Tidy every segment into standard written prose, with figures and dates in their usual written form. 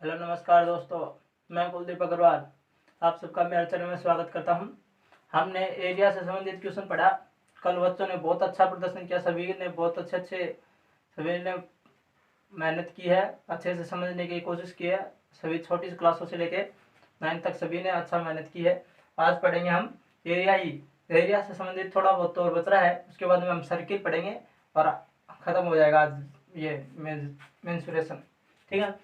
Hello नमस्कार दोस्तों, मैं कुलदीप अग्रवाल आप सबका मेरे चैनल में स्वागत करता हूं। हमने एरिया से संबंधित क्वेश्चन पढ़ा। कल बच्चों ने बहुत अच्छा प्रदर्शन किया, सभी ने बहुत सभी ने मेहनत की है, अच्छे से समझने की कोशिश की है। सभी छोटी क्लासों से लेके 9 तक सभी ने अच्छा मेहनत की है। आज पढ़ेंगे हम एरिया से संबंधित थोड़ा बहुत तो और बच रहा है, उसके बाद में हम सर्किल पढ़ेंगे और ख़त्म हो जाएगा आज ये मेंसुरेशन। ठीक है,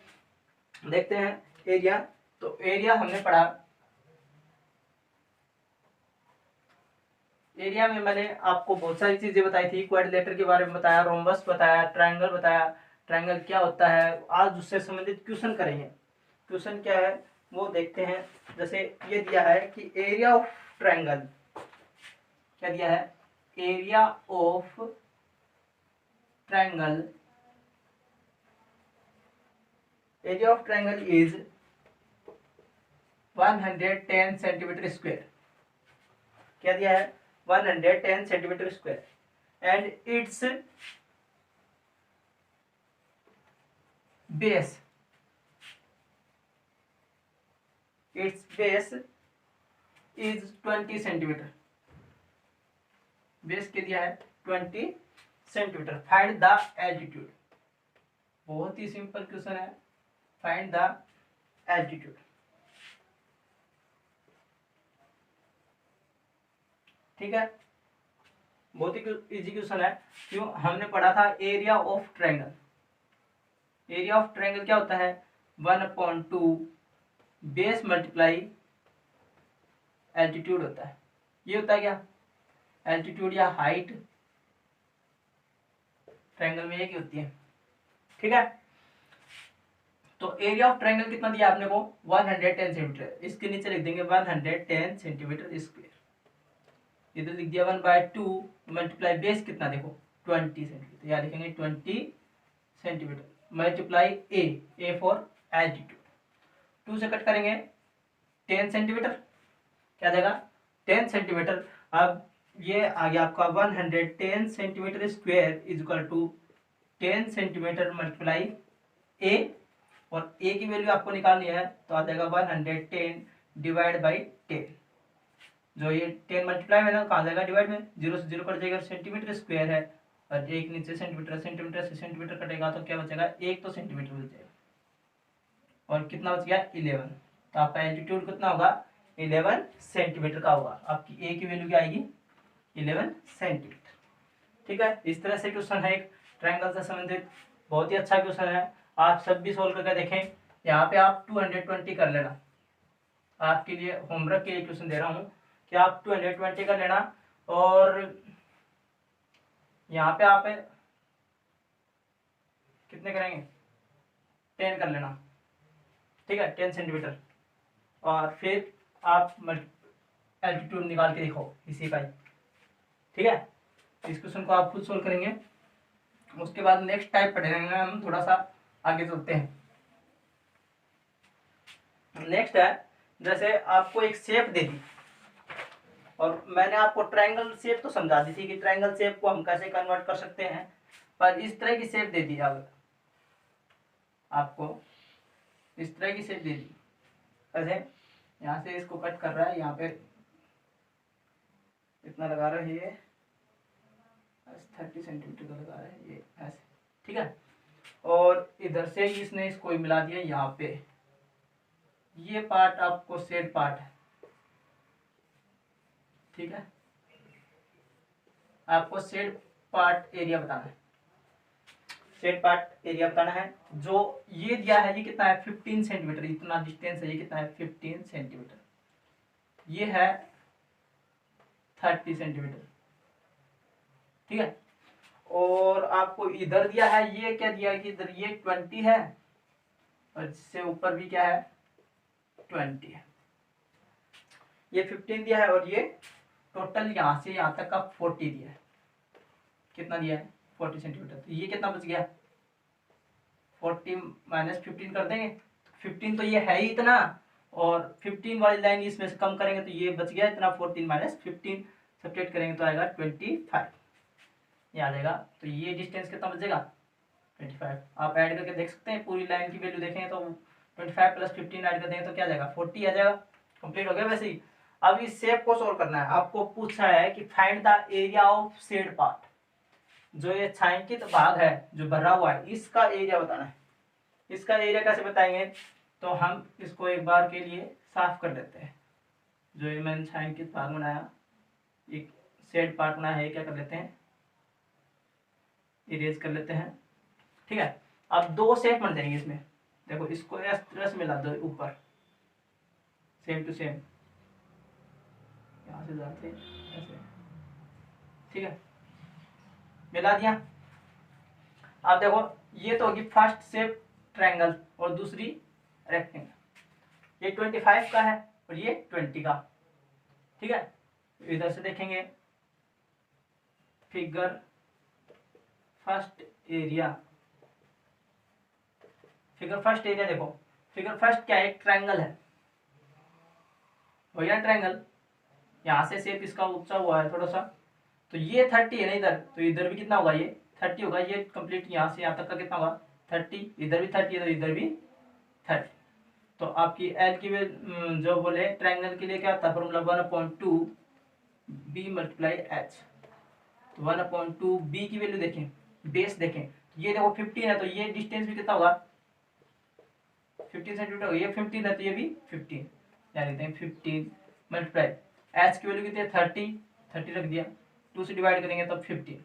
देखते हैं एरिया। तो एरिया हमने पढ़ा, एरिया में मैंने आपको बहुत सारी चीजें बताई थी। क्वाड्रिलेटर के बारे में बताया, रोम्बस बताया, ट्रायंगल बताया, ट्रायंगल क्या होता है। आज उससे संबंधित क्वेश्चन करेंगे। क्वेश्चन क्या है वो देखते हैं। जैसे ये दिया है कि एरिया ऑफ ट्रायंगल, क्या दिया है, area of triangle, area of triangle is 110 centimetre square. क्या दिया है, 110 centimetre square and it's base, is 20 centimetre. Base के दिया है 20 सेंटीमीटर। Find the altitude. बहुत ही सिंपल क्वेश्चन है, फाइंड द एल्टीट्यूड। ठीक है, बहुत ही इजी क्वेश्चन है। क्यों, हमने पढ़ा था area of triangle. Area of triangle क्या होता है, 1/2 बेस मल्टीप्लाई एल्टीट्यूड होता है। ये होता है क्या, एल्टीट्यूड या हाइट ट्रायंगल में एक ही होती है। ठीक है, तो एरिया ऑफ ट्रायंगल कितना दिया आपने को, 110 सेंटीमीटर। इसके नीचे लिख देंगे 110 सेंटीमीटर स्क्वायर। इधर लिख दिया 1/2 मल्टीप्लाई बेस कितना देखो 20 सेंटीमीटर, या लिखेंगे 20 centimetre multiply A for altitude. 2 से कट करेंगे 10 सेंटीमीटर, क्या देगा 10 सेंटीमीटर। अब ये आ गया आपका 110 centimetre square is equal to 10 centimetre multiply A, और ए की वैल्यू आपको निकालनी है तो आ जाएगा 110 डिवाइड बाई 10। जो ये 10 मल्टीप्लाई में ना कहाँ जाएगा डिवाइड में, 0 से 0 कट जाएगा, सेंटीमीटर स्क्वायर है और एक नीचे सेंटीमीटर, सेंटीमीटर से सेंटीमीटर कटेगा तो क्या बचेगा, एक तो सेंटीमीटर बच जाएगा। और कितना बच गया 11। तो आपका एल्टीट्यूड कितना होगा 11 सेंटीमीटर का होगा। आपकी ए की वैल्यू क्या आएगी 11 सेंटीमीटर। ठीक है, इस तरह से क्वेश्चन है एक ट्रायंगल से संबंधित, बहुत ही अच्छा क्वेश्चन है। आप सब भी सोल्व करके देखें। यहाँ पे आप 220 कर लेना, आपके लिए होमवर्क के लिए क्वेश्चन दे रहा हूँ कि आप 220 कर लेना। और यहाँ पे आप कितने करेंगे 10 कर लेना। ठीक है, 10 सेंटीमीटर। और फिर आप एल्टीट्यूड निकाल के देखो इसी का ही। ठीक है, इस क्वेश्चन को आप खुद सोल्व करेंगे। उसके बाद नेक्स्ट टाइप पढ़ेंगे हम, थोड़ा सा आगे चलते हैं। नेक्स्ट है, जैसे आपको एक शेप दे दी और मैंने आपको ट्रायंगल शेप तो समझा दी थी कि ट्रायंगल शेप को हम कैसे कन्वर्ट कर सकते हैं, पर इस तरह की शेप दे दी। अब आपको इस तरह की शेप दे दी, कैसे, यहाँ से इसको कट कर रहा है, यहाँ पे इतना लगा रहा है, ये 30 सेंटीमीटर का लगा रहा है ये ऐसे। ठीक है, और इधर से इसने इसको मिला दिया यहाँ पे। ये पार्ट आपको शेड पार्ट है। ठीक है, आपको शेड पार्ट एरिया बताना है, शेड पार्ट एरिया बताना है। जो ये दिया है ये कितना है 15 सेंटीमीटर, इतना डिस्टेंस है, ये कितना है 15 सेंटीमीटर। ये है 30 सेंटीमीटर। ठीक है, और आपको इधर दिया है, ये क्या दिया है कि इधर ये 20 है और इससे ऊपर भी क्या है 20 है। ये 15 दिया है और ये टोटल यहाँ से यहाँ तक का 40 दिया है। कितना दिया है 40 सेंटीमीटर। तो ये कितना बच गया 40 माइनस 15 कर देंगे, 15 तो ये है ही इतना, और 15 वाली लाइन इसमें से कम करेंगे तो ये बच गया इतना। 14 माइनस 15 सब्ट्रैक्ट करेंगे तो आएगा 25, ये आ जाएगा। तो ये डिस्टेंस कितना बचेगा 25। आप ऐड करके देख सकते हैं, पूरी लाइन की वैल्यू देखेंगे तो 25 प्लस 15 ऐड कर देंगे तो क्या आ जाएगा 40 आ जाएगा। कंप्लीट हो गया। वैसे ही अब इस शेप को सोल्व करना है। आपको पूछा है कि find the area of shade part, जो ये छायांकित भाग है जो भरा हुआ है इसका एरिया बताना है। इसका एरिया कैसे बताएंगे, तो हम इसको एक बार के लिए साफ कर लेते हैं। जो ये मैंने छायांकित भाग बनाया, एक शेड पार्ट बनाया है, क्या कर लेते हैं इरेज कर लेते हैं। ठीक है, अब दो शेप बन जाएंगे इसमें। देखो इसको इस तरह से मिला दो ऊपर, सेम टू सेम, यहाँ से जाते ऐसे। ठीक है, मिला दिया। अब देखो ये तो होगी फर्स्ट शेप ट्रायंगल और दूसरी रेक्टेंगल। ये 25 का है और ये 20 का। ठीक है, इधर से देखेंगे figure first area. Figure first area देखो, फिगर फर्स्ट क्या है, एक ट्रायंगल है, भैया ट्रायंगल। यहाँ से शेप इसका ऊंचा हुआ है थोड़ा सा, तो ये 30 है ना इधर, तो इधर भी कितना होगा, ये 30 होगा। ये कंप्लीट यहाँ से यहाँ तक का कितना होगा 30, इधर भी 30 है तो इधर भी 30। तो आपकी एल की जो बोले ट्रायंगल के लिए क्या था फॉर्मूला, 1/2 बी मल्टीप्लाई एच। तो 1/2 बी की वैल्यू देखें, बेस देखें, ये देखो 15 है तो ये डिस्टेंस भी कितना होगा 15 सेंटीमीटर होगा। ये 15 है तो ये भी 15, क्या लिखते हैं 15 मल्टीप्लाई एच की वैल्यू कितनी है 30 रख दिया, 2 से डिवाइड करेंगे तो 15।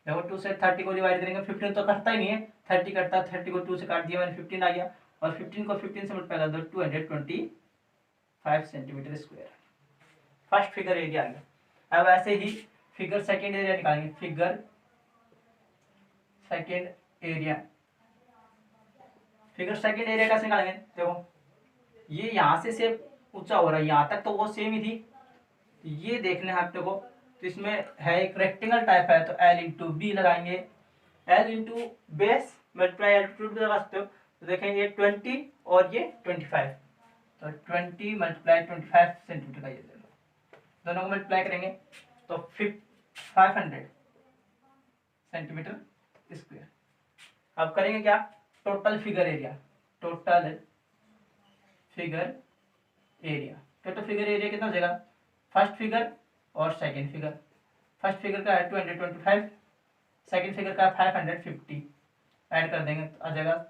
देखो 2 से 30 को डिवाइड करेंगे, 15 तो कटता ही नहीं है, 30 कटता है, 30 को 2 से काट दिया मैंने, 15 आ गया। और 15 को 15 से मल्टीप्लाई कर दो 225 centimetre square. First figure area आ गया। अब ऐसे ही फिगर सेकेंड एरिया निकालेंगे। Figure second area, figure second area कैसे निकालेंगे, देखो ये यहाँ से शेप ऊंचा हो रहा है, यहाँ तक तो वो सेम ही थी, ये देखने हैं आप देखो। तो इसमें है एक रेक्टेंगल टाइप है, तो एल इंटू बी लगाएंगे, L into base multiply altitude भी लगा सकते हो। तो देखेंगे 20 और ये 25, तो 20 मल्टीप्लाई 25 सेंटीमीटर का ये दोनों को मल्टीप्लाई करेंगे तो 500 सेंटीमीटर स्क्वायर। अब करेंगे क्या, total figure area, total figure area, total figure area कितना हो जाएगा, फर्स्ट फिगर और सेकंड फिगर। फर्स्ट फिगर का है 225, सेकंड फिगर का 550, ऐड कर देंगे तो आ जाएगा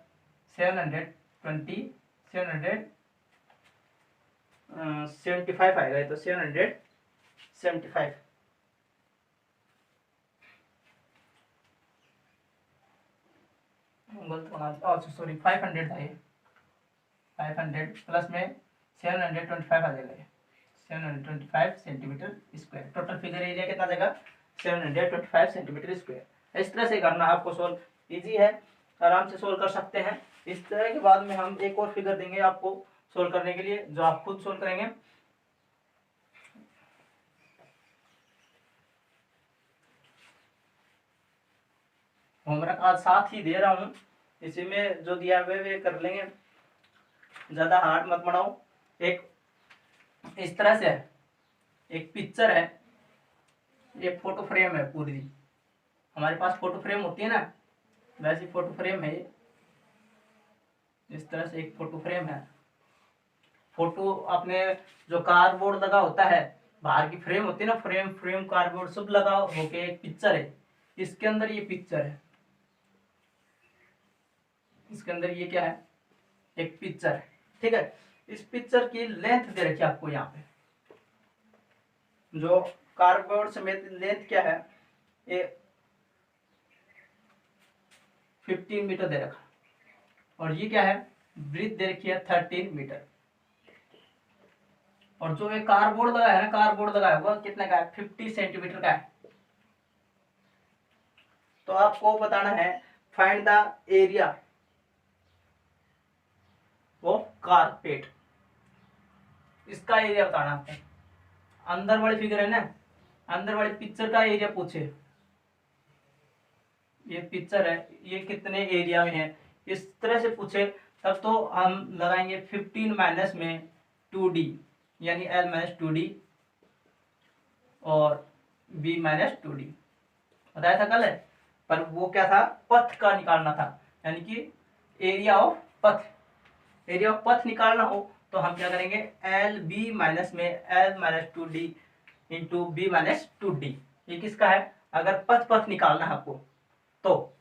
775 आएगा, तो 775। गलत बना, सॉरी 500 था ये, 500 प्लस में 725 आ जाएगा, 725 centimetre square. Total figure area कितना आ जाएगा 725 सेंटीमीटर स्क्वायर। इस तरह से करना आपको सोल्व इजी है, आराम से सोल्व कर सकते हैं। इस तरह के बाद में हम एक और फिगर देंगे आपको सोल्व करने के लिए, जो आप खुद सोल्व करेंगे। होमवर्क आज साथ ही दे रहा हूँ, इसी में जो दिया हुआ वे कर लेंगे, ज्यादा हार्ड मत बनाओ। एक इस तरह से है, एक पिक्चर है, एक फोटो फ्रेम है पूरी, हमारे पास फोटो फ्रेम होती है ना, वैसी फोटो फ्रेम है। इस तरह से एक फोटो फ्रेम है। फोटो अपने जो कार्डबोर्ड लगा होता है, बाहर की फ्रेम होती है ना, फ्रेम कार्डबोर्ड सब लगा होके एक पिक्चर है। इसके अंदर ये पिक्चर है, इसके अंदर ये क्या है, एक पिक्चर है। ठीक है, इस पिक्चर की लेंथ दे रखी है आपको यहाँ पे, जो कार्डबोर्ड समेत लेंथ क्या है, ये 15 मीटर दे रखा, और ये क्या है ब्रीथ दे रखी है 13 मीटर। और जो ये कार्डबोर्ड लगा है ना, कार्डबोर्ड लगा है वो कितने का है 50 सेंटीमीटर का है। तो आपको बताना है find the area of carpet, इसका एरिया बताना आपको। अंदर वाली फिगर है ना, अंदर वाली पिक्चर का एरिया पूछे, ये पिक्चर है ये कितने एरिया में है, इस तरह से पूछे तब तो हम लगाएंगे 15 माइनस में 2d, यानी l माइनस 2d और b माइनस 2d। बताया था कल है, पर वो क्या था पथ का निकालना था, यानी कि area of path, area of path निकालना हो तो हम क्या करेंगे, एल बी माइनस में L minus 2d into B minus 2d। ये किसका है, अगर पथ निकालना है आपको तो,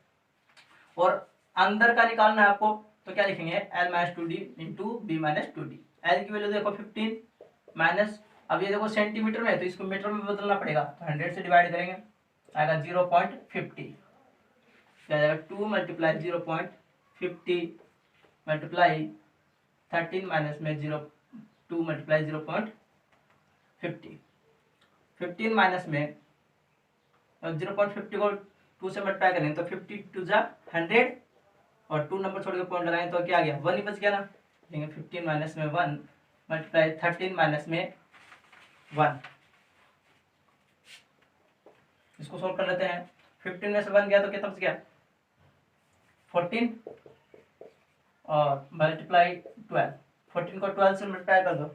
और अंदर का निकालना है आपको तो क्या लिखेंगे, L minus 2d into B minus 2d। L की वैल्यू देखो 15 माइनस, अब ये देखो सेंटीमीटर में है तो इसको मीटर में बदलना पड़ेगा, तो 100 से डिवाइड करेंगे आएगा 0.50, क्या जाएगा 2 मल्टीप्लाई 0.50 मल्टीप्लाई 13 माइनस में 2 मल्टीप्लाई 0.50, 15 माइनस में 0.50 को 2 से मल्टीप्लाई करेंगे तो 50 टू जा 100 और 2 नंबर छोड़ के पॉइंट लगाएंगे तो क्या आ गया 1 ही बच गया ना। लेंगे 15 माइनस में 1 मल्टीप्लाई 13 माइनस में 1, इसको सोल्व कर लेते हैं। 15 में से 1 गया तो कितना बच गया 14 और मल्टीप्लाई 12, 14 को 12 से मल्टीप्लाई कर दो,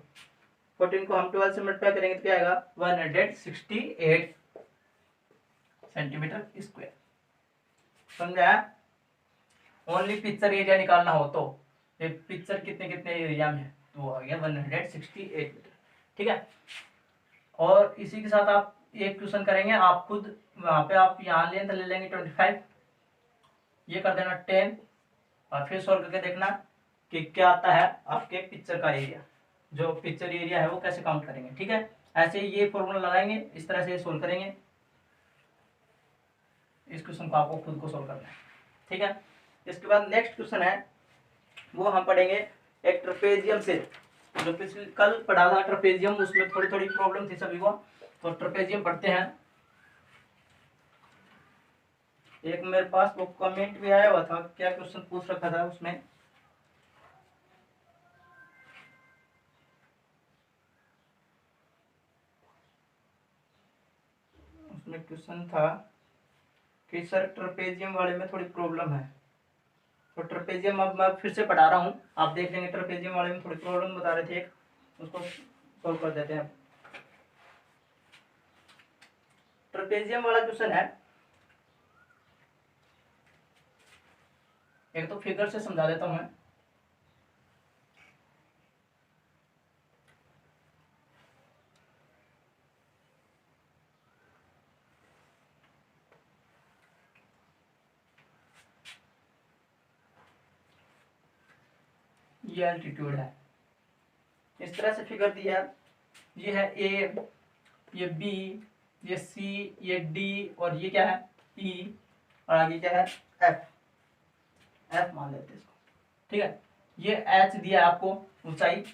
14 को हम 12 से मल्टीप्लाई करेंगे तो क्या आएगा 168 सेंटीमीटर स्क्वायर। समझा। ओनली पिक्चर एरिया निकालना हो तो ये पिक्चर कितने कितने एरिया में है तो वो आ गया 168 मीटर। ठीक है, और इसी के साथ आप एक क्वेश्चन करेंगे, आप खुद वहां पे आप यहाँ लेंथ ले लेंगे 25, ये कर देना 10 और फिर सोल्व करके देखना कि क्या आता है आपके पिक्चर का एरिया, जो पिक्चर एरिया है वो कैसे काउंट करेंगे। ठीक है, ऐसे ये फॉर्मूला लगाएंगे, इस तरह से सोल्व करेंगे। इस क्वेश्चन को आपको खुद को सोल्व करना है। ठीक है, इसके बाद नेक्स्ट क्वेश्चन है वो हम पढ़ेंगे एक ट्रेपेजियम से, जो पिछले कल पढ़ा था ट्रेपेजियम, उसमें थोड़ी थोड़ी प्रॉब्लम थी सभी को, तो ट्रेपेजियम पढ़ते हैं। एक मेरे पास वो कमेंट भी आया हुआ था, क्या क्वेश्चन पूछ रखा था उसमें, क्वेश्चन था कि सर ट्रेपेजियम वाले में थोड़ी प्रॉब्लम है, तो ट्रेपेजियम अब मैं फिर से पढ़ा रहा हूँ, आप देख लेंगे। ट्रेपेजियम वाले में थोड़ी प्रॉब्लम बता रहे थे एक, उसको सॉल्व कर देते हैं। ट्रेपेजियम वाला क्वेश्चन है, एक तो फिगर से समझा देता हूं मैं। ये एल्टीट्यूड है, इस तरह से फिगर दिया, ये है ए, ये बी, ये सी, ये डी और ये क्या है ई, और आगे क्या है एफ, एफ मान लेते हैं इसको। ठीक है, ये एच दिया आपको ऊंचाई,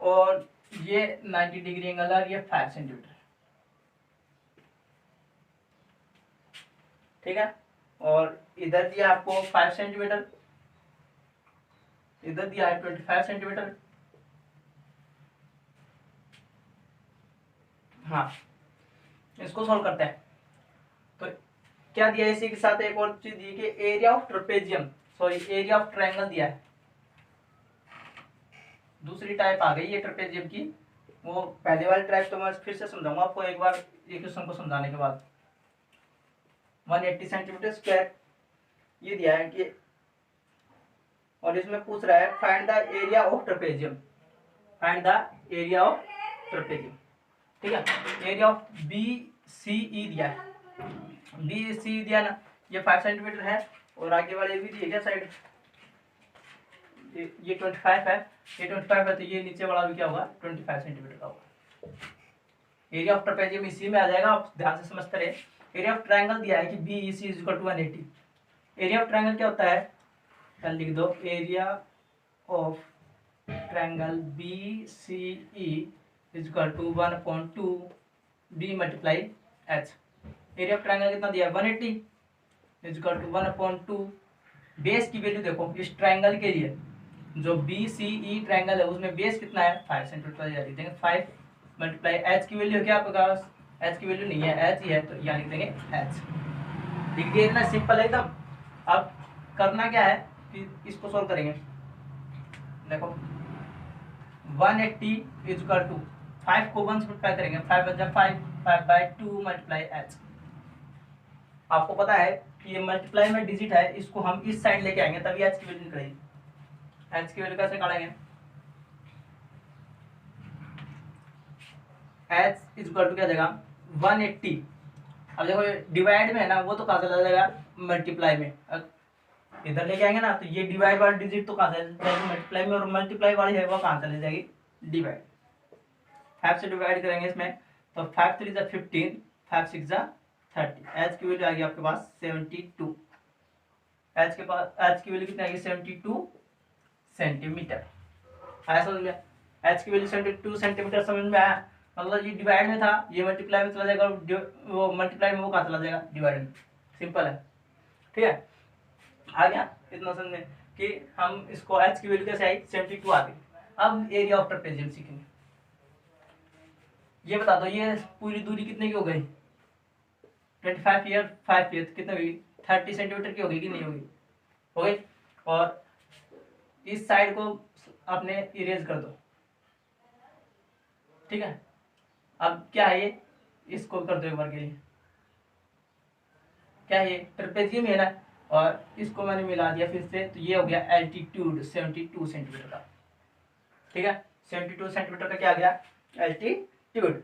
और ये 90 डिग्री एंगल है, ये 5 सेंटीमीटर। ठीक है, और इधर दिया आपको 5 सेंटीमीटर, इधर दिया है 25 सेंटीमीटर। हाँ, इसको सॉल्व करते हैं। तो क्या दिया इसी के साथ एक और चीज दी कि area of trapezium, sorry area of triangle दिया है। दूसरी टाइप आ गई है ट्रेपेजियम की, वो पहले वाली टाइप तो मैं फिर से समझाऊंगा आपको एक बार ये क्वेश्चन को समझाने के बाद। 180 सेंटीमीटर स्क्वायर ये दिया है कि, और इसमें पूछ रहा है find the area of trapezium, find the area of trapezium. ठीक है, एरिया ऑफ बी सी ई दिया है, बी सी दिया ना, ये 5 सेंटीमीटर है, और आगे वाले भी दिए क्या साइड, ये 25 है, ये 25 है, तो ये नीचे वाला भी क्या होगा 25 सेंटीमीटर का होगा। एरिया ऑफ ट्रेपेजियम इसी में आ जाएगा, आप ध्यान से समझते रहे। एरिया ऑफ ट्रायंगल दिया है कि B E C is equal to 180। Area of triangle क्या होता है, कल लिख दो, area of triangle B C E is equal to 1/2 B multiply H. Area of triangle कितना दिया है 180 इज इक्वल टू 1/2, बेस की वैल्यू देखो इस ट्रायंगल के लिए, जो बी सी ई ट्रायंगल है उसमें बेस कितना है 5 सेंटीमीटर, लिख देंगे 5 मल्टीप्लाई एच की वैल्यू क्या आपके पास, एच की वैल्यू नहीं है, एच ही है, तो यहाँ लिख देंगे एच। लिख दिया, इतना सिंपल है एकदम। अब करना क्या है कि इसको सोल्व करेंगे। देखो 180 इज इक्वल टू 5 को 1 से मल्टीप्लाई करेंगे, 5 बचा 5, 5/2 मल्टीप्लाई एच। आपको पता है कि ये मल्टीप्लाई में डिजिट है, इसको हम इस साइड लेके आएंगे तभी एच की वैल्यू निकलेगी। एच की वैल्यू कैसे निकालेंगे, एच इज इक्वल टू क्या जाएगा 180। अब देखो डिवाइड में है ना, वो तो कहाँ चला जाएगा मल्टीप्लाई में, इधर लेके आएंगे ना तो ये डिवाइड वाली डिजिट तो कहाँ चली जाएगी मल्टीप्लाई में, और मल्टीप्लाई वाली है वो कहाँ चली जाएगी डिवाइड। 5 से डिवाइड करेंगे इसमें तो 5 3 जा 15, 5 6 जा 30। एच की वैल्यू आ गई आपके पास 72। एच के पास एच की वैल्यू कितनी आएगी 72 सेंटीमीटर। आया समझ में, एच की वैल्यू 72 सेंटीमीटर समझ में आया। मतलब ये डिवाइड में था, ये मल्टीप्लाई में चला जाएगा, और वो मल्टीप्लाई में वो कहाँ चला जाएगा डिवाइड में। सिंपल है, ठीक है। आ गया इतना समझ में कि हम इसको एच की वैल्यू कैसे आई 72 आ गई। अब एरिया ऑफ ट्रेपेजियम सीखेंगे। ये बता दो ये पूरी दूरी कितने की हो गई 25 ईयर 5 ईयर कितनी होगी 30 सेंटीमीटर की होगी कि नहीं होगी, हो गई। और इस साइड को आपने इरेज कर दो, ठीक है। अब क्या है ये, इसको कर दो एक बार के लिए, क्या है ये ट्रेपेजियम है ना, और इसको मैंने मिला दिया फिर से, तो ये हो गया एल्टीट्यूड 72 सेंटीमीटर का, ठीक है। 72 सेंटीमीटर का क्या आ गया एल्टीट्यूड।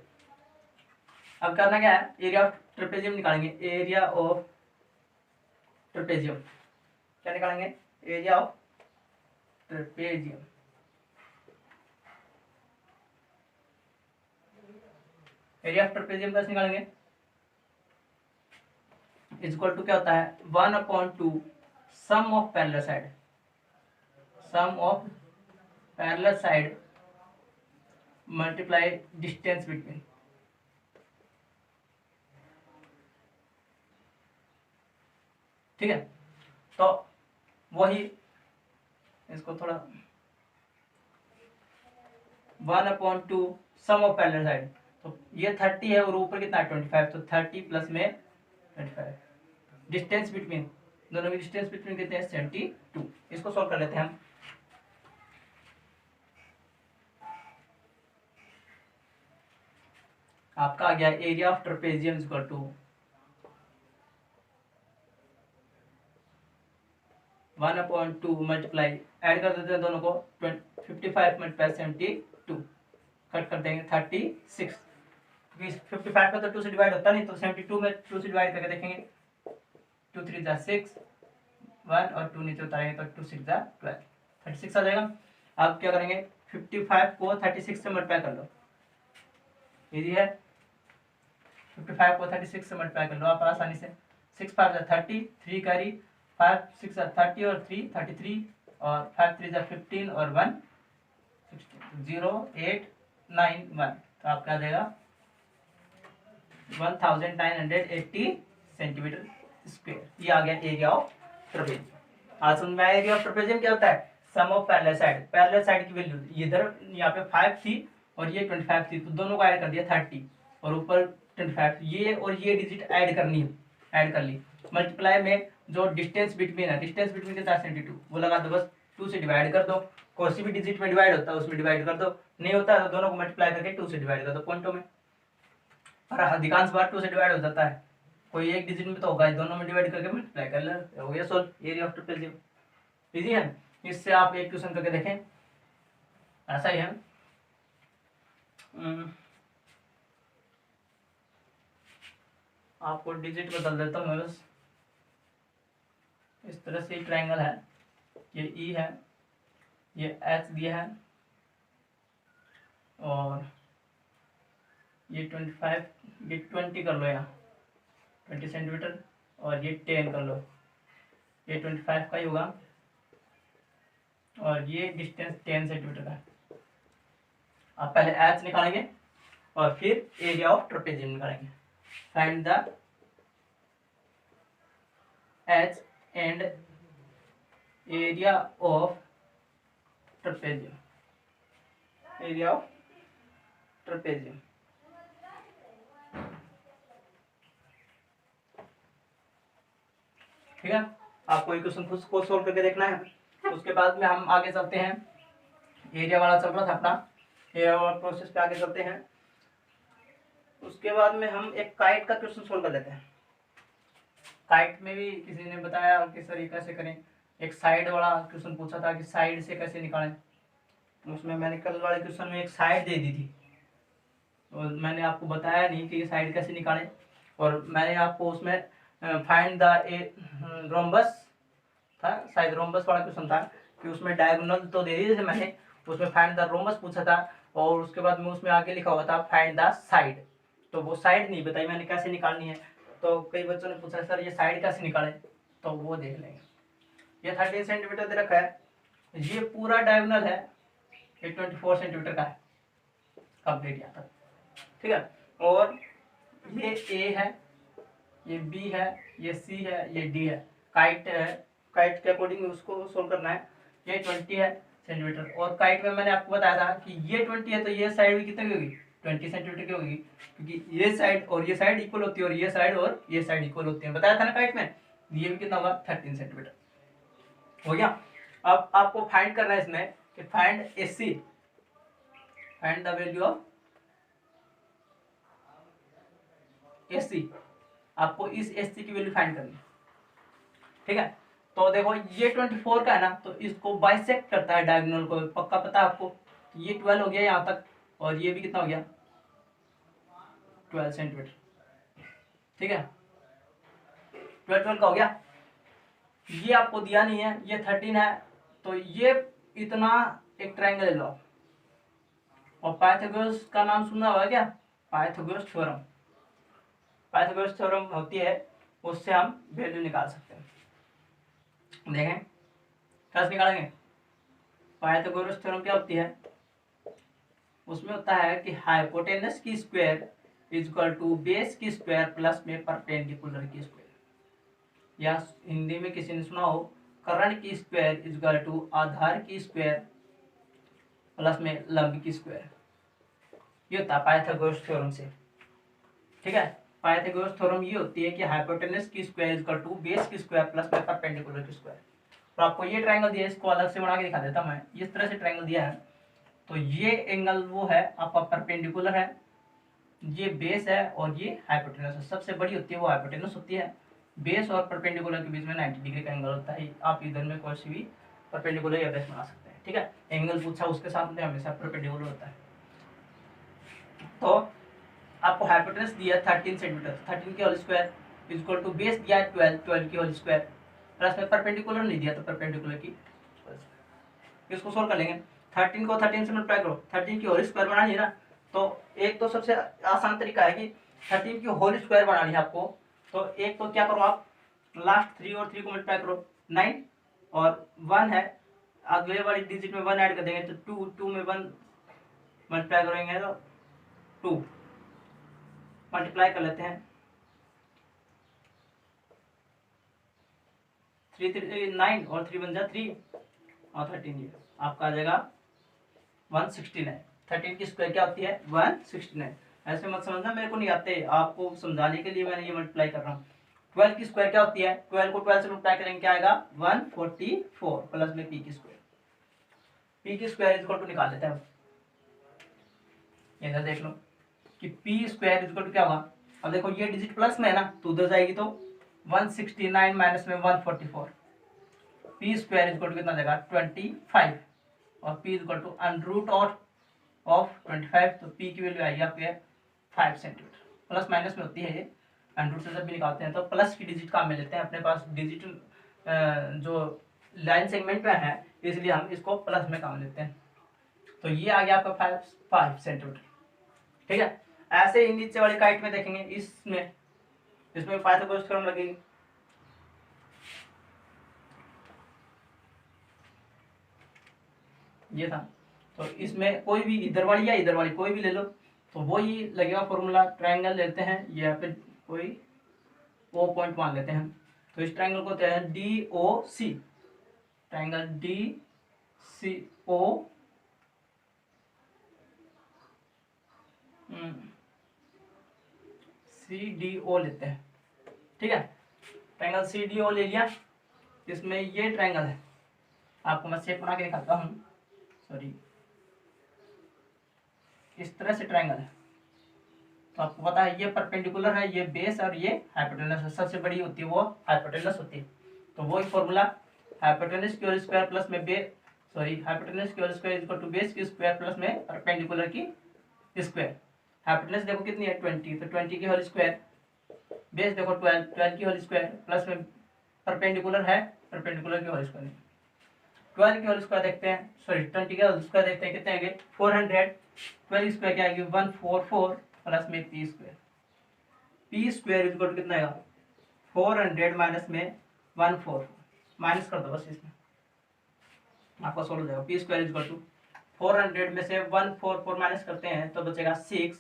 अब करना क्या है, एरिया ऑफ ट्रेपेजियम निकालेंगे। एरिया ऑफ ट्रेपेजियम क्या निकालेंगे, area of trapezium. Area of trapezium कैसे निकालेंगे, इज इक्वल टू क्या होता है 1/2 sum of parallel side, sum of parallel side multiply distance between. ठीक है, तो वही इसको थोड़ा 1/2 सम ऑफ पैरेलल साइड, तो ये 30 है और ऊपर कितना 25, तो 30 प्लस में 25। डिस्टेंस बिटवीन, दोनों की डिस्टेंस बिटवीन कितने हैं 72। इसको सॉल्व कर लेते हैं हम। आपका आ गया area of trapezium equal to 1/2 multiply, add कर देते हैं दोनों को 55 मल्टीप्लाई 72, कट कर देंगे 36, क्योंकि 55 का तो 2 से डिवाइड होता नहीं, तो 72 में 2 से डिवाइड करके देखेंगे 2 3 जा 6 1 और 2 नीचे उतारेंगे तो 2 6 जा 12, 36 आ जाएगा। अब क्या करेंगे 55 को 36 से मल्टीप्लाई कर लो, इजी है। 55 को 36 से मल्टीप्लाई कर लो आप आसानी से, 6 5 जा 30, 3 कैरी 5 6 जा 30 और 3 33, और 5 3 जा 15 और 1 16, 0 8 9 1, तो आपका आ जाएगा 1980 सेंटीमीटर स्क्वायर। ये आ गया एरिया ऑफ ट्रेपेजियम। आज समझ में आया एरिया ऑफ ट्रेपेजियम क्या होता है, sum of parallel side, parallel side की वैल्यू इधर यहाँ पे 5 थी और ये 25 थी, तो दोनों को ऐड कर दिया 30 और ऊपर 25, ये और ये डिजिट ऐड करनी है, ऐड कर ली। मल्टीप्लाई में जो डिस्टेंस बिटवीन है, डिस्टेंस बिटवीन कितना 72, वो लगा दो बस, 2 से डिवाइड कर दो, कोई सी भी डिजिट में डिवाइड होता है उसमें डिवाइड कर दो, नहीं होता है तो दोनों को मल्टीप्लाई करके 2 से डिवाइड कर दो पॉइंटों में, और अधिकांश बार 2 से डिवाइड हो जाता है, कोई एक डिजिट में तो होगा, दोनों में डिवाइड करके मल्टीप्लाई कर ले, हो गया solve area of trapezium. Easy है, इससे आप एक क्वेश्चन करके देखें, ऐसा ही है। आपको डिजिट बदल देता हूँ मैं बस, इस तरह से ट्रायंगल है, ये ई है, ये एच दिया है, और ये 25, ये 20 कर लो यहाँ 20 सेंटीमीटर, और ये 10 कर लो, ये 25 का ही होगा, और ये डिस्टेंस 10 सेंटीमीटर का है। आप पहले एच निकालेंगे और फिर एरिया ऑफ ट्रेपेजियम निकालेंगे। Find the H and area of trapezium, area of trapezium. ठीक है, आपको ये क्वेश्चन खुद को सोल्व करके देखना है, उसके बाद में हम आगे चलते हैं, एरिया वाला चल रहा था अपना, एरिया वाला प्रोसेस पे आगे चलते हैं। उसके बाद में हम एक काइट का क्वेश्चन सोल्व कर लेते हैं। काइट में भी किसी ने बताया किस तरीके से करें, एक साइड वाला क्वेश्चन पूछा था कि साइड से कैसे निकालें, तो उसमें मैंने कल वाले क्वेश्चन में एक साइड दे दी थी और मैंने आपको बताया नहीं कि ये साइड कैसे निकालें, और मैंने आपको उसमें फाइंड द ए रोम्बस था, शायद रोम्बस वाला क्वेश्चन था कि उसमें डायगोनल तो दे दी थी मैंने, उसमें फाइंड द रोम्बस पूछा था और उसके बाद में उसमें आगे लिखा हुआ था फाइंड द साइड, तो वो साइड नहीं बताई मैंने कैसे निकालनी है। तो कई बच्चों ने पूछा सर ये साइड कैसे निकालें, तो वो देख लेंगे। ये 13 सेंटीमीटर दे रखा है, ये पूरा डायगोनल है, ये 24 सेंटीमीटर का है कंप्लीट यहाँ तक, ठीक है। और ये ए है, ये बी है, ये सी है, ये डी है, काइट है, काइट के अकॉर्डिंग उसको सोल्व करना है। ये 20 है सेंटीमीटर, और काइट में मैंने आपको बताया था कि ये 20 है तो ये साइड भी कितने की होगी, 20 सेंटीमीटर की होगी, क्योंकि ये साइड और ये साइड इक्वल होती है और ये साइड और ये साइड इक्वल होती है, बताया था ना काइट में। ये भी कितना होगा 13 सेंटीमीटर हो गया। अब आपको फाइंड करना है इसमें कि find AC, find the value of AC, आपको इस एसी की वैल्यू फाइंड करनी है, ठीक है। तो देखो ये 24 का है ना, तो इसको बाइसेक्ट करता है डायगोनल को, पक्का पता है आपको। ये 12 हो गया यहाँ तक, और ये भी कितना हो गया 12 सेंटीमीटर, ठीक है, 12 का हो गया। ये आपको दिया नहीं है, ये 13 है, तो ये इतना एक ट्रायंगल ले लो, और पाइथागोरस का नाम सुना हुआ है क्या, पाइथागोरस थ्योरम, पाइथागोरस थ्योरम होती है, उससे हम वैल्यू निकाल सकते हैं। देखें कैसे निकालेंगे, पाइथागोरस थ्योरम क्या होती है, उसमें होता है कि हाइपोटेनस की square is equal to base की स्क्वायर प्लस में परपेंडिकुलर की स्क्वायर, या हिंदी में किसी ने सुना हो कर्ण की स्क्वायर इज इक्वल टू आधार की स्क्वायर प्लस में लंब की स्क्वायर, ये होता है पाइथागोरस थ्योरम से, ठीक है। पाइथागोरस थ्योरम ये होती है कि हाइपोटेनस की square is equal to base की स्क्वायर प्लस में परपेंडिकुलर की स्क्वायर। तो आपको ये ट्रायंगल दिया है, इसको अलग से बना के दिखा देता हूं मैं, इस तरह से ट्रायंगल दिया है, तो ये एंगल वो है आपका परपेंडिकुलर है, ये बेस है और ये हाइपोटेनस है, सबसे बड़ी होती है वो हाइपोटेनस होती है, बेस और परपेंडिकुलर के बीच में 90 डिग्री का एंगल होता है, आप इधर में कोई सी भी परपेंडिकुलर या बेस बना सकते हैं, ठीक है। एंगल पूछा उसके साथ में हमेशा परपेंडिकुलर होता है। तो आपको हाइपोटेनस दिया 13 सेंटीमीटर, 13 की whole square is equal to base दिया 12, 12 की होल स्क्वायर प्लस में परपेंडिकुलर नहीं दिया तो परपेंडिकुलर की, इसको सोल्व कर लेंगे। 13 को 13 से मल्टीप्लाई करो, 13 की होल स्क्वायर बनानी है ना, तो एक तो सबसे आसान तरीका है कि 13 की होल स्क्वायर बनानी है आपको, तो एक तो क्या करो आप लास्ट 3 और 3 को मल्टीप्लाई करो 9, और 1 है अगले वाली डिजिट में 1 ऐड कर देंगे तो 2, 2 में 1 मल्टीप्लाई करेंगे तो 2 मल्टीप्लाई कर लेते हैं, 3 3 9 और 3 बन जा 3 और 13, ये आपका आ जाएगा 169। 13 की स्क्वायर क्या होती है 169, ऐसे मत समझना मेरे को नहीं आते, आपको समझाने के लिए मैंने ये मल्टीप्लाई कर रहा हूँ। 12 की स्क्वायर क्या होती है, 12 को 12 से मल्टीप्लाई करेंगे क्या आएगा 144 प्लस में पी की स्क्वायर, पी की स्क्वायर इक्वल टू निकाल लेते हैं, इधर देख लो कि पी स्क्वायर इक्वल टू क्या होगा। अब देखो ये डिजिट प्लस में है ना तो उधर जाएगी तो 169 माइनस में 144, पी स्क्वायर इक्वल टू कितना जाएगा 25, और p equal to under of 25, तो p की वैल्यू आएगी आपके 5 सेंटीमीटर, प्लस माइनस में होती है ये, अंडर से जब भी निकालते हैं तो प्लस की डिजिट काम में लेते हैं, अपने पास डिजिट जो लाइन सेगमेंट में है इसलिए हम इसको प्लस में काम लेते हैं, तो ये आ गया आपका 5 सेंटीमीटर, ठीक है। ऐसे ही नीचे वाली काइट में देखेंगे, इसमें पाइथागोरस थ्योरम लगेगी, ये था, तो इसमें कोई भी इधर वाली या इधर वाली कोई भी ले लो तो वो ही लगेगा फॉर्मूला। ट्रायंगल लेते हैं या फिर कोई ओ पॉइंट मान लेते हैं, तो इस ट्रायंगल को कहते हैं डी ओ सी, ट्रायंगल डी सी ओ सी डी ओ लेते हैं, ठीक है। ट्रायंगल सी डी ओ ले लिया, इसमें ये ट्रायंगल है, आपको मैं शेप बना के दिखाता हूँ, सॉरी इस तरह से ट्रायंगल है, तो आपको पता है ये परपेंडिकुलर है, ये बेस और ये हाइपोटेनस है, सबसे बड़ी होती है वो हाइपोटेनस होती है, तो वही फॉर्मूला हाइपोटेनस की होल स्क्वायर प्लस में हाइपोटेनस की whole square equal to base की स्क्वायर प्लस में परपेंडिकुलर की स्क्वायर। हाइपोटेनस देखो कितनी है 20, तो 20 की होल स्क्वायर, बेस देखो 12 की होल स्क्वायर प्लस में परपेंडिकुलर है परपेंडिकुलर की होल स्क्वायर। 12 की होल स्क्वायर देखते हैं, 20 की होल स्क्वायर देखते हैं कितने आएंगे 400। 12 स्क्वायर क्या आएगी 144 प्लस में P square. P square equal to कितना आएगा 400 माइनस में 144, माइनस कर दो बस इसमें आपका सोल्व हो जाएगा। पी स्क्वायर इक्वल टू 400 में से 144 माइनस करते हैं तो बचेगा 6,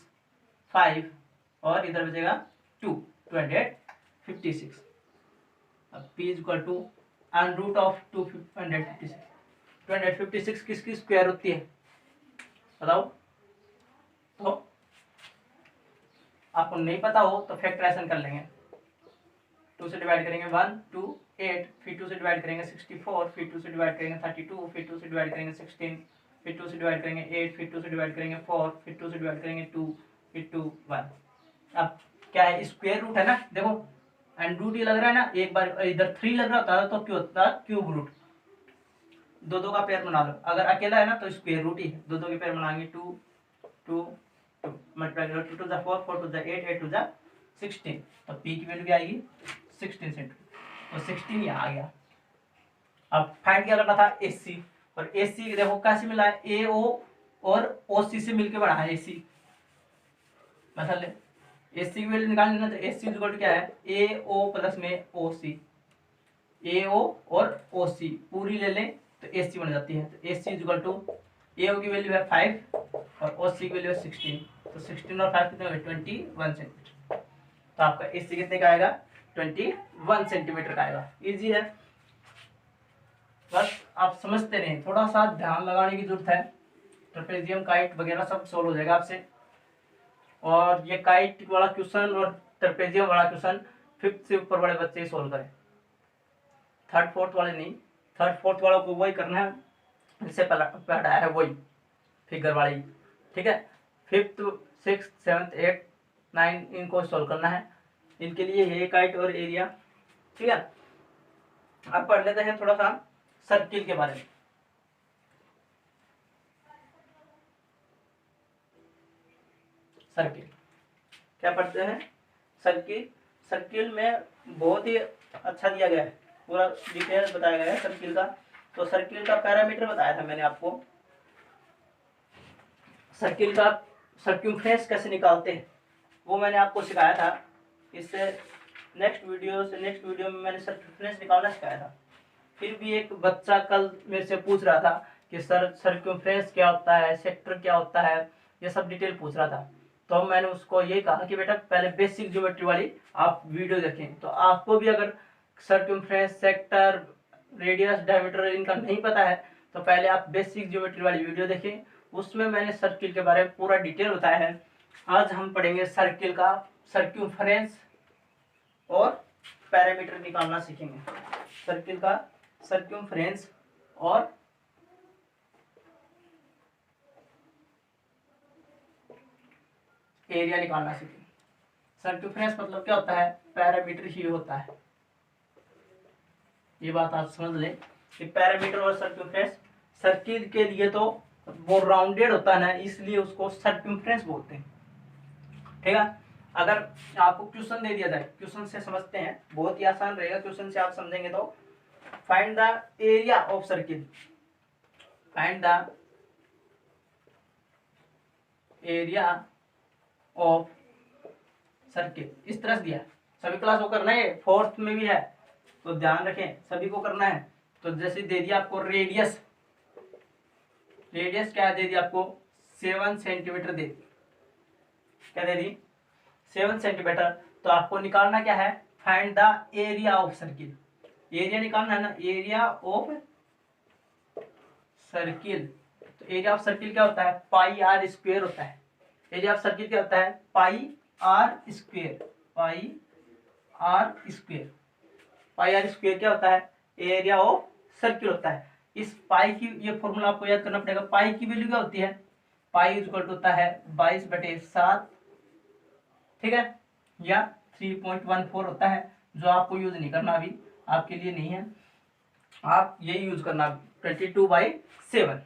5 और इधर बचेगा 256। अब P equal to under root of 256। 256 किसकी स्क्वायर होती है बताओ? तो आपको नहीं पता हो तो फैक्टराइजेशन कर लेंगे। 2 से डिवाइड करेंगे 1, 2, 8, फिर 2 से डिवाइड करेंगे 64, फिर 2 से डिवाइड करेंगे 32, फिर 2 से डिवाइड करेंगे 16, फिर 2 से डिवाइड करेंगे 8, फिर 2 से डिवाइड करेंगे 4, फिर 2 से डिवाइड करेंगे 2, फिर 2, 1। अब क्या है स्क्वायर रूट है ना, देखो एंड रूट ये लग रहा है ना, एक बार इधर 3 लग रहा होता तो क्यों होता क्यूब रूट। दो दो का पेयर बना लो, अगर अकेला है ना तो स्क्वायर रूट ही है, दो दो के पेयर बनाएंगे 2, 2, 2 मल्टीप्लाई करो 2 to the 4, 4 to the 8, 8 to the 16, तो पी की वैल्यू क्या आएगी 16 सेंटीमीटर, तो 16 यहाँ आ गया। अब फाइंड क्या करना था एसी, और एसी देखो कैसे मिला है ए ओ और ओ सी से मिलकर बना है एसी। मतलब एसी की वैल्यू निकालनी ना, तो एसी इक्वल टू क्या है ए ओ प्लस में ओ सी, ए ओ और ओ सी पूरी ले लें तो ए सी बन जाती है। तो ए सी इक्वल टू ए ओ की वैल्यू है 5 और ओ सी की वैल्यू है 16, तो 16 और 5 कितने हो गए 21 सेंटीमीटर। तो आपका ए सी कितने का आएगा 21 सेंटीमीटर का आएगा। इजी है, बस आप समझते रहें, थोड़ा सा ध्यान लगाने की जरूरत है। ट्रेपेजियम काइट वगैरह सब सोल्व हो जाएगा आपसे। और ये काइट वाला क्वेश्चन और ट्रेपेजियम वाला क्वेश्चन 5th से ऊपर वाले बच्चे ही सोल्व करें, 3rd 4th वाले नहीं। 3rd 4th वालों को वही करना है, इससे पढ़ाया है वही फिगर वाली, ठीक है। 5th 6th 7th 8th 9 इनको सोल्व करना है, इनके लिए ये काइट और एरिया, ठीक है। अब पढ़ लेते हैं थोड़ा सा सर्किल के बारे में। सर्किल क्या पढ़ते हैं सर्किल। सर्किल में बहुत ही अच्छा दिया गया है, पूरा डिटेल बताया गया है सर्किल का। तो सर्किल का पैरामीटर बताया था मैंने आपको, सर्किल का सर्क्यूम्फ्रेंस कैसे निकालते हैं वो मैंने आपको सिखाया था। इससे नेक्स्ट वीडियो में मैंने सर्क्यूम्फ्रेंस निकालना सिखाया था। फिर भी एक बच्चा कल मेरे से पूछ रहा था कि सर सर्क्यूम्फ्रेंस क्या होता है, सेक्टर क्या होता है, ये सब डिटेल पूछ रहा था। तो मैंने उसको ये कहा कि बेटा पहले बेसिक ज्योमेट्री वाली आप वीडियो देखें, तो आपको भी अगर सर्क्यूम्फ्रेंस, सेक्टर, रेडियस, डायमीटर इनका नहीं पता है तो पहले आप बेसिक ज्योमेट्री वाली वीडियो देखें, उसमें मैंने सर्किल के बारे में पूरा डिटेल बताया है। आज हम पढ़ेंगे सर्किल का सर्क्यूम्फ्रेंस और पैरामीटर निकालना सीखेंगे। सर्किल का सर्क्यूम्फ्रेंस और एरिया निकालना सीखेंगे। सर्क्यूम्फ्रेंस मतलब क्या होता है, पैरामीटर ही होता है, ये बात आप समझ लें कि पैरामीटर और सर्क्यूम्फ्रेंस। सर्किल के लिए तो वो राउंडेड होता है ना, इसलिए उसको सर्क्यूम्फ्रेंस बोलते हैं, ठीक है। अगर आपको क्वेश्चन दे दिया जाए, क्वेश्चन से समझते हैं, बहुत ही आसान रहेगा, क्वेश्चन से आप समझेंगे तो। Find the area of circle, find the area of circle, इस तरह से दिया। सभी क्लास को करना है, 4th में भी है तो ध्यान रखें, सभी को करना है। तो जैसे दे दिया आपको रेडियस, रेडियस क्या दे दिया आपको 7 सेंटीमीटर दे दी, क्या दे दी 7 सेंटीमीटर। तो आपको निकालना क्या है, find the area of circle, area निकालना है ना, एरिया ऑफ सर्किल। तो एरिया ऑफ सर्किल क्या होता है पाई आर स्क्वायर होता है। एरिया ऑफ सर्किल क्या होता है pi R square, pi R square. Pi R square क्या होता है एरिया ऑफ सर्किल होता है। इस पाई की ये फॉर्मूला आपको याद करना पड़ेगा। पाई की वैल्यू क्या होती है, पाई इक्वल टू होता है 22/7, ठीक है, या 3.14 होता है, जो आपको यूज नहीं करना, अभी आपके लिए नहीं है। आप यही यूज करना 22/7।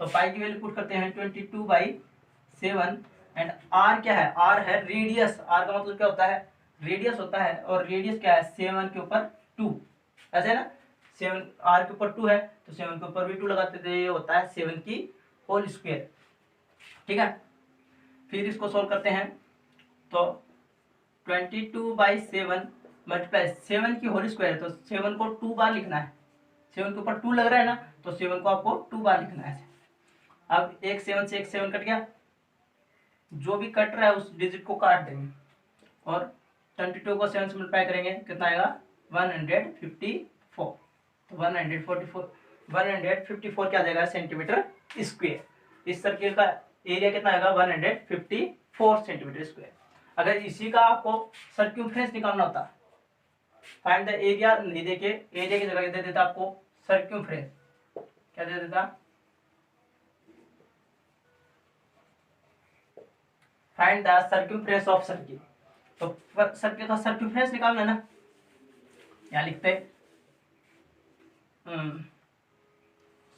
तो पाई की वैल्यू पुट करते हैं 22/7 एंड आर क्या है, आर है रेडियस, आर का मतलब क्या होता है, रेडियस होता है, और रेडियस क्या है 7 के ऊपर 2, ऐसे है ना, 7 आर के ऊपर 2 है तो 7 के ऊपर भी 2 लगाते थे, ये होता है 7 की होल स्क्वायर। ठीक है, फिर इसको सोल्व करते हैं तो 22/7 मल्टीप्लाई 7 की होल स्क्वायर, तो 7 को 2 बार लिखना है, 7 के ऊपर 2 लग रहा है ना, तो 7 को आपको 2 बार लिखना है। अब एक 7 से एक 7 कट गया, जो भी कट रहा है उस डिजिट को काट देंगे, और 22 को 7 से मल्टीप्लाई करेंगे, कितना आएगा 154। तो 154 क्या आ जाएगा सेंटीमीटर स्क्वायर। इस सर्किल का एरिया कितना आएगा 154 सेंटीमीटर स्क्वायर। अगर इसी का आपको सर्क्यूम्फ्रेंस निकालना होता, फाइंड द एरिया नहीं देके एरिया की जगह दे देता आपको सर्क्यूम्फ्रेंस, क्या दे देता, find the circumference of circle. तो सर्किल का सर्क्यूम्फ्रेंस निकालना है ना, यहाँ लिखते हैं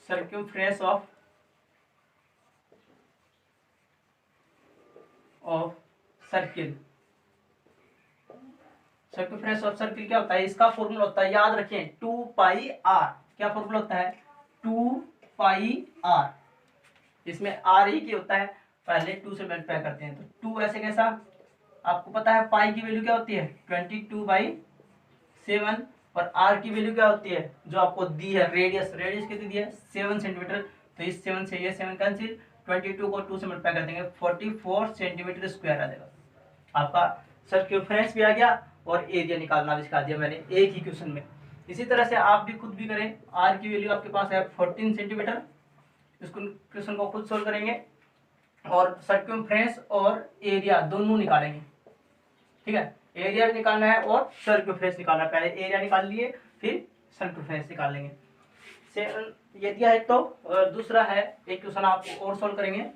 सर्क्यूम्फ्रेंस ऑफ सर्किल। सर्क्यूम्फ्रेंस ऑफ सर्किल क्या होता है, इसका फॉर्मूला होता है, याद रखें 2πr। क्या फॉर्मूला होता है 2πr। इसमें r ही की होता है, पहले 2 से मल्टीप्लाई करते हैं, तो 2 ऐसे कैसा, आपको पता है पाई की वैल्यू क्या होती है 22/7, और r की वैल्यू क्या होती है जो आपको दी है, रेडियस, रेडियस कितनी दी है 7 सेंटीमीटर, तो इस 7 से ये 7 कैंसिल, 22 को 2 से मल्टीप्लाई कर देंगे 44 सेंटीमीटर स्क्वायर आ जाएगा। आपका सर्क्यूम्फ्रेंस भी आ गया और एरिया निकालना भी सिखा दिया मैंने एक ही क्वेश्चन में। इसी तरह से आप भी खुद भी करें, r की वैल्यू आपके पास है 14 सेंटीमीटर, इसको क्वेश्चन को खुद सोल्व करेंगे और सर्क्यूम्फ्रेंस और एरिया दोनों निकालेंगे। ठीक है, एरिया भी निकालना है और सर्क्यूम्फ्रेंस निकालना है, पहले एरिया निकाल लिए फिर सर्क्यूम्फ्रेंस निकाल लेंगे। ये दिया है, तो दूसरा है एक क्वेश्चन आपको और सोल्व करेंगे।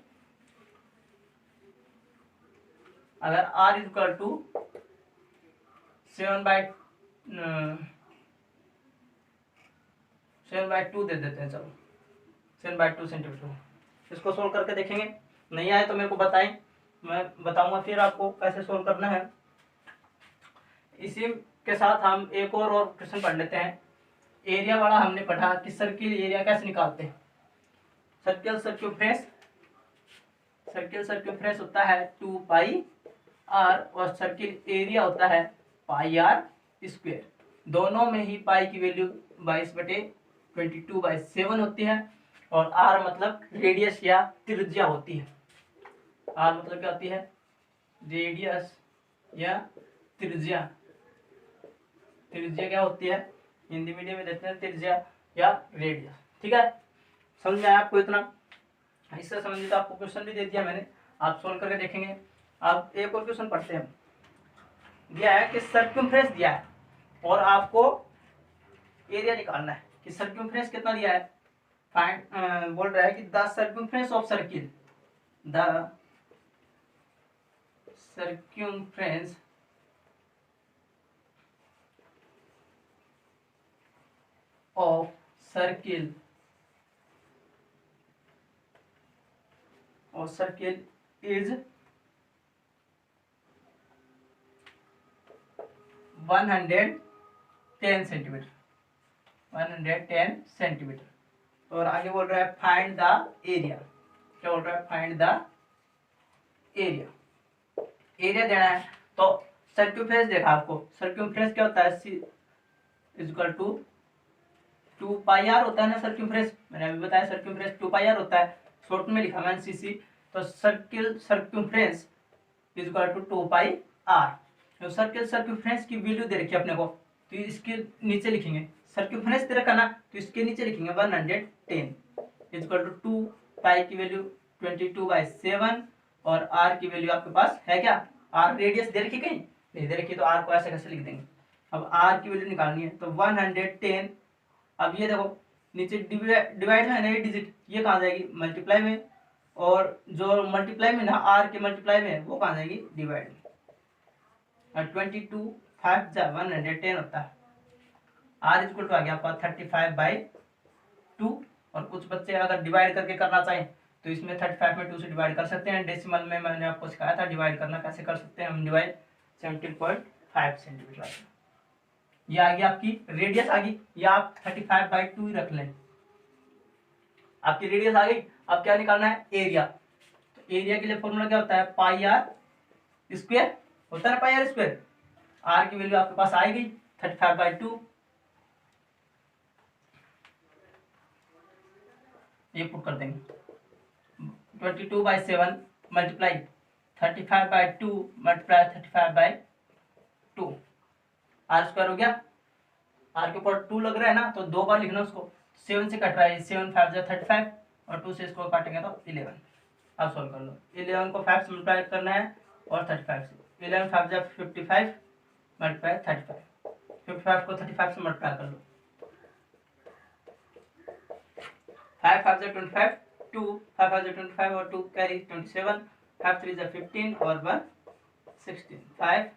अगर r इक्वल टू 7/2 दे देते हैं, चलो 7/2 सेंटीमीटर, इसको सोल्व करके देखेंगे, नहीं आए तो मेरे को बताएं, मैं बताऊंगा फिर आपको कैसे सोल्व करना है। इसी के साथ हम एक और क्वेश्चन पढ़ लेते हैं। एरिया वाला हमने पढ़ा कि सर्किल एरिया कैसे निकालते हैं। सर्किल सर्क्यूम्फ्रेंस होता है 2πr और सर्किल एरिया होता है πr स्क्वायर। दोनों में ही पाई की वैल्यू 22/7 होती है, और r मतलब रेडियस या त्रिज्या होती है। r मतलब क्या होती है, रेडियस या त्रिज्या। त्रिज्या क्या होती है, हिंदी मीडियम में देखते हैं त्रिज्या या रेडियस। ठीक है, समझ में आया आपको इतना, इससे संबंधित आपको क्वेश्चन भी दे दिया मैंने, आप सोल्व करके देखेंगे। अब एक और क्वेश्चन पढ़ते हैं। दिया है कि सर्क्यूम्फ्रेंस दिया है और आपको एरिया निकालना है कि सर्क्यूम्फ्रेंस कितना दिया है, फाइंड बोल रहा है कि the circumference of circle, the circumference of circle is 110 centimetre, 110 centimetre. और आगे बोल रहा है फाइंड द एरिया, क्या बोल रहा है, फाइंड द एरिया, एरिया देना है। तो सर्क्यूम्फ्रेंस देखा आपको, सर्क्यूम्फ्रेंस क्या होता है, इक्वल टू 2πr होता है ना सर्क्यूम्फ्रेंस, मैंने अभी बताया सर्क्यूम्फ्रेंस 2πr होता है, शॉर्ट में लिखा मैंने cc। तो सर्क्यूम्फ्रेंस इक्वल टू 2πr। तो सर्क्यूम्फ्रेंस की वैल्यू दे रखी है अपने को, तो इसके नीचे लिखेंगे, सर्क्यूम्फ्रेंस दे रखा ना तो इसके नीचे लिखेंगे 110 इक्वल टू 2 पाई की वैल्यू 22/7 और r की वैल्यू आपके पास है क्या, r रेडियस दे रखी कहीं नहीं दे रखी, तो r को ऐसे कैसे लिख देंगे। अब r की वैल्यू निकालनी है तो 110। अब ये देखो नीचे डिवाइड है ना ये डिजिट, ये कहाँ जाएगी मल्टीप्लाई में, और जो मल्टीप्लाई में ना r के मल्टीप्लाई में वो कहाँ जाएगी डिवाइड में। 22 5 110 होता है, आर इज इक्वल टू आ गया आपका 35/2। और कुछ बच्चे अगर डिवाइड करके करना चाहें तो इसमें 35 में 2 से डिवाइड कर सकते हैं। डेसिमल में मैंने आपको सिखाया था डिवाइड करना कैसे कर सकते हैं हम। Divide 17.5 centimetre. ये आ गया आपकी रेडियस आ गई, या आप 35/2 ही रख लें। आपकी रेडियस आ गई। अब क्या निकालना है, एरिया। तो एरिया के लिए फॉर्मूला क्या होता है, पाई आर स्क्वायर होता है ना, पाई आर स्क्वायर। आर की वैल्यू आपके पास आएगी 35/2। ये पुट कर देंगे 22/7 मल्टीप्लाई 35/2 मल्टीप्लाई 35/2। आर स्क्वायर हो गया। आर के ऊपर 2 लग रहा है ना, तो 2 बार लिखना उसको। 7 से कट रहा है, 7 5 जा 35 और 2 से इसको काटेंगे तो 11। अब सॉल्व कर लो। 11 को 5 से मल्टीप्लाई करना है और 35 से। 11 5 जा 55 मल्टीप्लाई 35। 55 को 35 से मल्टीप्लाई कर लो। 5 5 जा 25, 2 5 5 जा 25 और 2 कैरी 27, 5 3 जा 15 और 1 16, 5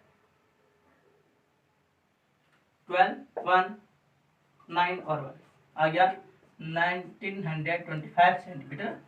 12 1 9 और 1 आ गया 1925 सेंटीमीटर